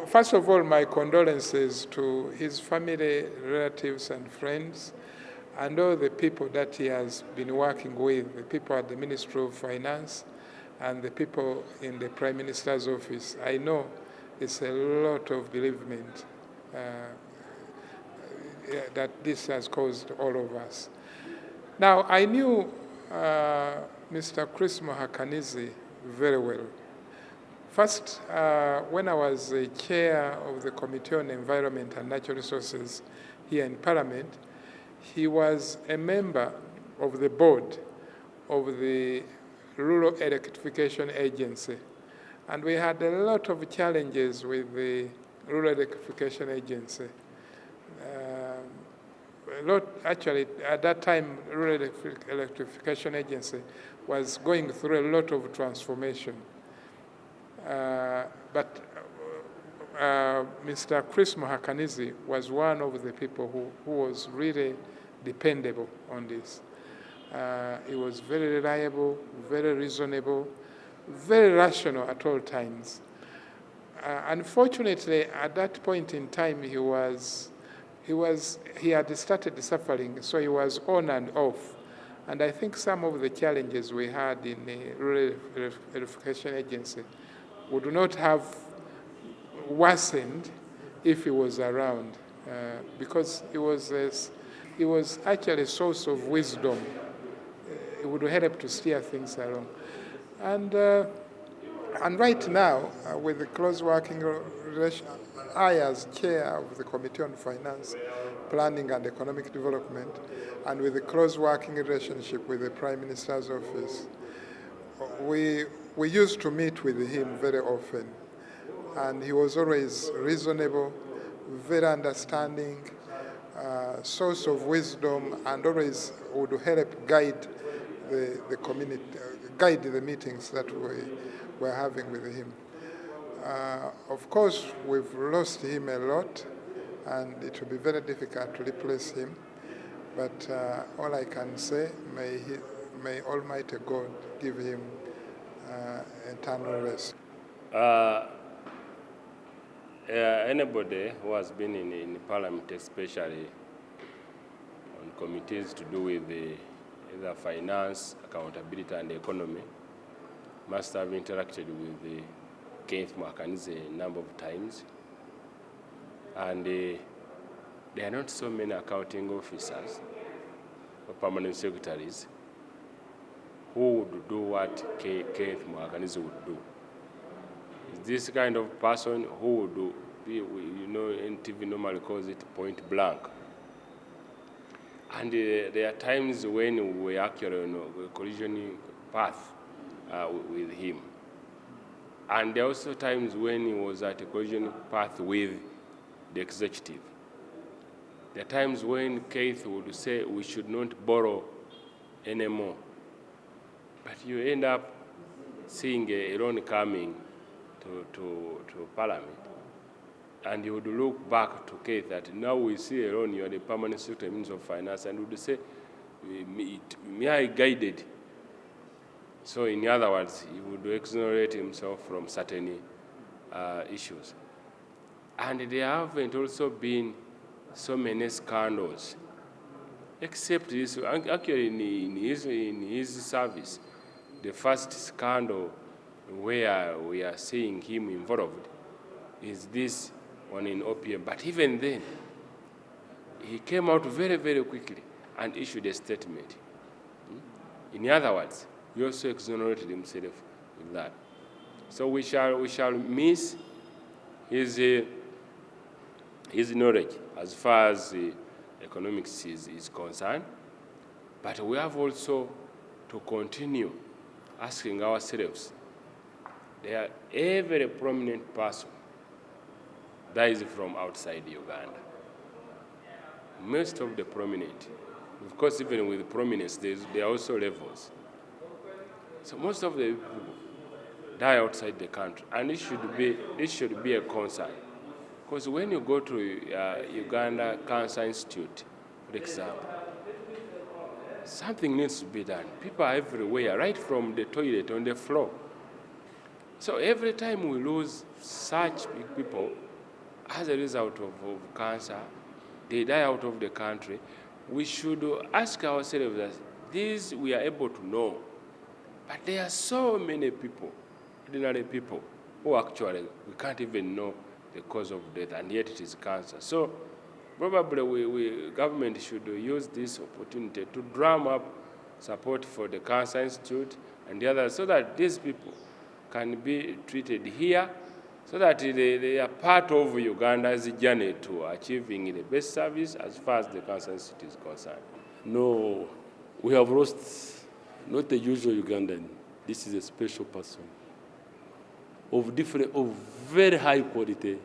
First of all, my condolences to his family, relatives, and friends, and all the people that he has been working with, the people at the Ministry of Finance and the people in the Prime Minister's office. I know it's a lot of bereavement that this has caused all of us. Now, I knew Mr. Keith Muhakanizi very well. First, when I was chair of the Committee on Environment and Natural Resources here in Parliament, he was a member of the board of the Rural Electrification Agency. And we had a lot of challenges with the Rural Electrification Agency. Actually, at that time, Rural Electrification Agency was going through a lot of transformation. But Mr. Keith Muhakanizi was one of the people who was really dependable on this. He was very reliable, very reasonable, very rational at all times. Unfortunately, at that point in time, he had started suffering, so he was on and off. And I think some of the challenges we had in the Rural Electrification Agency would not have worsened if he was around, because he was actually a source of wisdom. It would help to steer things along. And right now, with the close working relation, I as chair of the Committee on Finance, Planning and Economic Development, and with the close working relationship with the Prime Minister's office, we used to meet with him very often. And he was always reasonable, very understanding, source of wisdom, and always would help guide the community, guide the meetings that we were having with him. Of course, we've lost him a lot, and it will be very difficult to replace him. But all I can say, may Almighty God give him eternal rest. Anybody who has been in Parliament, especially on committees to do with either finance, accountability, and economy, must have interacted with Keith Muhakanizi a number of times. And there are not so many accounting officers or permanent secretaries who would do what Keith Muhakanizi would do. Is this kind of person who would do, NTV normally calls it point blank. And there are times when we actually on a collision path with him. And there are also times when he was at a collision path with the executive. There are times when Keith would say we should not borrow anymore. But you end up seeing a loan coming to Parliament. And you would look back to Keith that now we see a loan, you are the Permanent Secretary Minister of Finance, and would say, me I guided. So in other words, he would exonerate himself from certain issues. And there haven't also been so many scandals, except this, actually in his service, the first scandal where we are seeing him involved is this one in OPM. But even then, he came out very, very quickly and issued a statement. In other words, he also exonerated himself with that. So we shall miss his knowledge as far as economics is concerned. But we have also to continue asking ourselves, every prominent person that is from outside Uganda. Most of the prominent, of course, even with prominence, there are also levels. So most of the people die outside the country, and this should be a concern. Because when you go to Uganda Cancer Institute, for example, something needs to be done. People are everywhere, right from the toilet on the floor. So every time we lose such big people, as a result of cancer, they die out of the country. We should ask ourselves that this we are able to know, but there are so many people, ordinary people, who actually we can't even know the cause of death, and yet it is cancer. So probably government should use this opportunity to drum up support for the Cancer Institute and the others, so that these people can be treated here, so that they are part of Uganda's journey to achieving the best service as far as the Cancer Institute is concerned. No, we have lost not the usual Ugandan. This is a special person of very high quality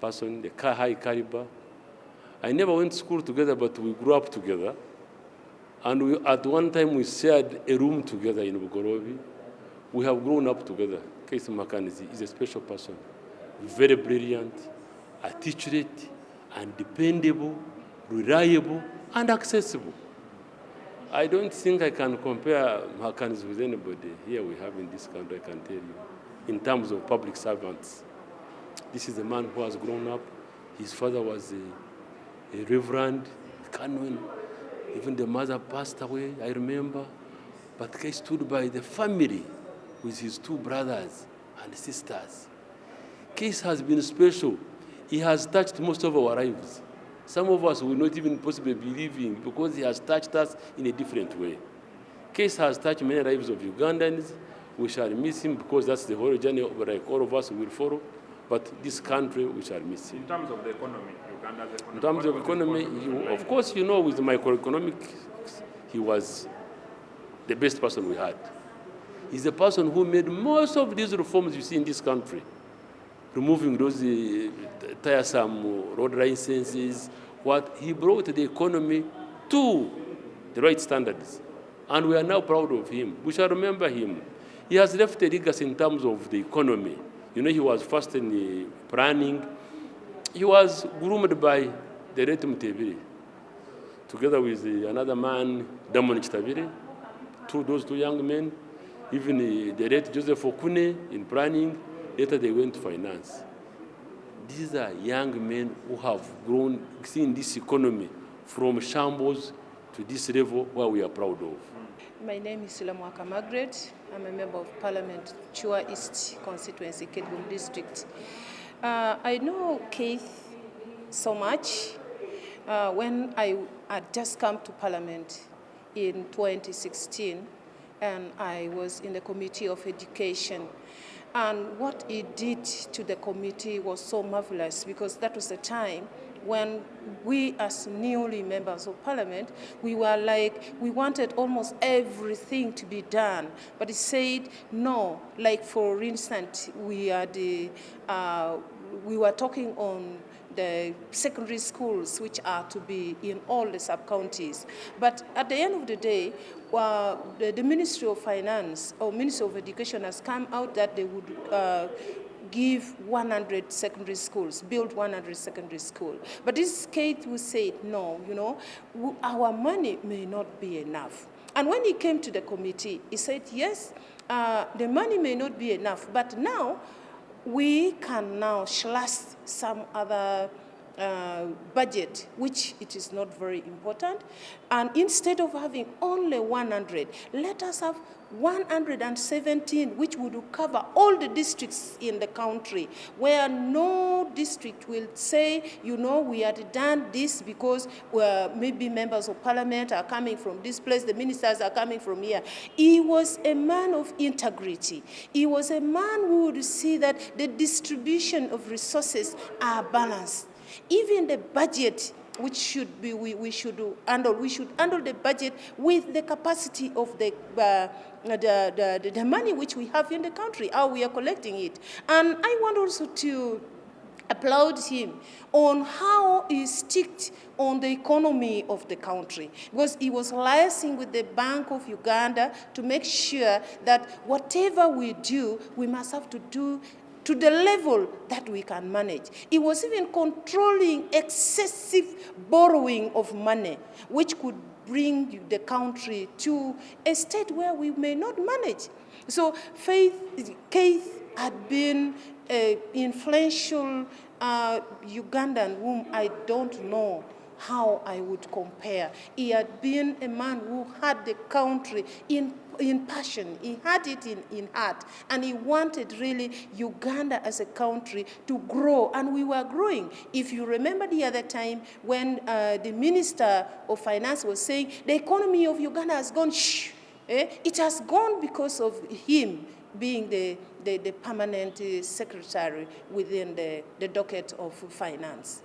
person, the high caliber. I never went to school together, but we grew up together. And at one time we shared a room together in Bugorobi. We have grown up together. Keith Muhakanizi is a special person, very brilliant, articulate, and dependable, reliable, and accessible. I don't think I can compare Muhakanizi with anybody here we have in this country, I can tell you, in terms of public servants. This is a man who has grown up. His father was a reverend, canon. Even the mother passed away, I remember. But he stood by the family with his two brothers and sisters. Case has been special. He has touched most of our lives. Some of us will not even possibly believe in, because he has touched us in a different way. Case has touched many lives of Ugandans. We shall miss him, because that's the whole journey like all of us will follow. But this country, we shall miss him. In terms of the economy, Uganda's economy. In terms of economy, of course, you know, with microeconomics, he was the best person we had. He's the person who made most of these reforms you see in this country, removing those tiresome road licenses. What he brought the economy to the right standards, and we are now proud of him. We shall remember him. He has left a legacy in terms of the economy. You know, he was first in the planning. He was groomed by the late Museveni, together with another man, Damon Chitabire, those two young men. Even the late Joseph Okune in planning. Later they went to finance. These are young men who have grown, seen this economy from shambles to this level where we are proud of. My name is Silamwaka Margaret. I'm a member of Parliament, Chua East Constituency, Kedgum District. I know Keith so much. When I had just come to Parliament in 2016, and I was in the Committee of Education. And what he did to the committee was so marvelous, because that was a time when we, as newly members of Parliament, we were like, we wanted almost everything to be done. But he said, no, like for instance, we were talking on the secondary schools, which are to be in all the sub-counties. But at the end of the day, the Ministry of Finance or Ministry of Education has come out that they would give 100 secondary schools, build 100 secondary schools. But this Keith who said, no, you know, our money may not be enough. And when he came to the committee, he said, yes, the money may not be enough, but now we can now slash some other budget, which it is not very important. And instead of having only 100, let us have 117, which would cover all the districts in the country, where no district will say, you know, we had done this because maybe members of Parliament are coming from this place, the ministers are coming from here. He was a man of integrity. He was a man who would see that the distribution of resources are balanced. Even the budget, which should be, we should handle the budget with the capacity of the money which we have in the country, how we are collecting it. And I want also to applaud him on how he sticked on the economy of the country, because he was liaising with the Bank of Uganda to make sure that whatever we do, we must have to do to the level that we can manage. He was even controlling excessive borrowing of money, which could bring the country to a state where we may not manage. So Keith had been an influential Ugandan whom I don't know how I would compare. He had been a man who had the country in passion. He had it in heart. And he wanted really Uganda as a country to grow. And we were growing. If you remember the other time when the Minister of Finance was saying, the economy of Uganda has gone, it has gone because of him being the permanent secretary within the docket of finance.